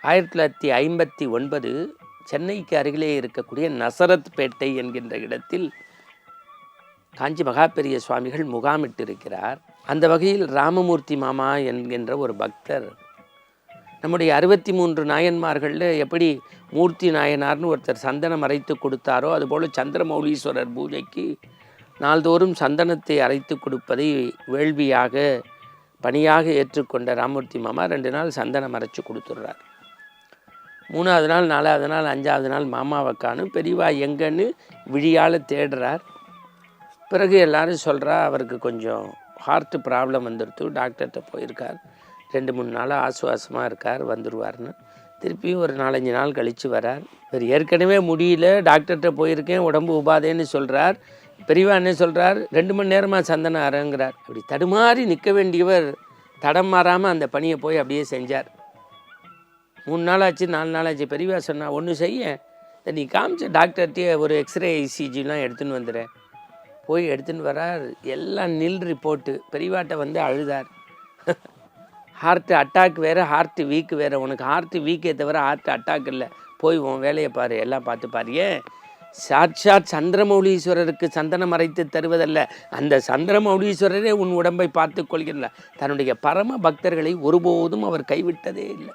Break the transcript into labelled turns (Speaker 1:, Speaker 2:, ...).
Speaker 1: 1959 சென்னைக்கு அருகிலே இருக்கக்கூடிய நசரத்பேட்டை என்கின்ற இடத்தில் காஞ்சி மகாபெரிய சுவாமிகள் முகாமிட்டிருக்கிறார். அந்த வகையில் ராமமூர்த்தி மாமா என்கின்ற ஒரு பக்தர் நம்முடைய 63 நாயன்மார்களில் எப்படி மூர்த்தி நாயனார்னு ஒருத்தர் சந்தனம் அரைத்து கொடுத்தாரோ அதுபோல் சந்திரமௌலீஸ்வரர் பூஜைக்கு நாள்தோறும் சந்தனத்தை அரைத்து கொடுப்பதை வேள்வியாக பணியாக ஏற்றுக்கொண்ட ராமமூர்த்தி மாமா 2 நாள் சந்தனம் அரைச்சி கொடுத்துட்றார். 3ஆவது நாள் 4ஆவது நாள் 5ஆவது நாள் மாமாவை காணும். பெரியவா எங்கன்னு விழியால் தேடுறார். பிறகு எல்லாரும் சொல்கிறா அவருக்கு கொஞ்சம் ஹார்ட் ப்ராப்ளம் வந்துடுத்து, டாக்டர்கிட்ட போயிருக்கார், 2-3 நாளாக ஆசுவாசமாக இருக்கார், வந்துடுவார்னு. திருப்பியும் ஒரு 4-5 நாள் கழித்து வரார். இவர் ஏற்கனவே முடியல, டாக்டர்கிட்ட போயிருக்கேன், உடம்பு உபாதேன்னு சொல்கிறார். பெரியவா என்ன சொல்கிறார், 2 மணி நேரமாக சந்தனம் அறங்கிறார். அப்படி தடுமாறி நிற்க வேண்டியவர் தடம் மாறாமல் அந்த பணியை போய் அப்படியே செஞ்சார். 3 நாளாச்சு 4 நாளாச்சு. பெரியவா சொன்னா ஒன்று செய்ய, நீ காமிச்ச டாக்டர்கிட்டே ஒரு எக்ஸ்ரே இசிஜிலாம் எடுத்துன்னு வந்துடுறேன். போய் எடுத்துன்னு வரார். எல்லாம் நில் ரிப்போர்ட்டு. பெரியவாட்ட வந்து அழுதார். ஹார்ட் அட்டாக் வேறு, ஹார்ட் வீக் வேறு. உனக்கு ஹார்ட் வீக்கே தவிர ஹார்ட் அட்டாக் இல்லை. போய் உன் வேலையை பாரு, எல்லாம் பார்த்து பாரு. ஏன் சாட்சாத் சந்திரமௌலீஸ்வரருக்கு சந்தனம் அரைத்து தருவதல்ல, அந்த சந்திரமௌலீஸ்வரரே உன் உடம்பை பார்த்து கொள்கிறார். தன்னுடைய பரம பக்தர்களை ஒருபோதும் அவர் கைவிட்டதே இல்லை.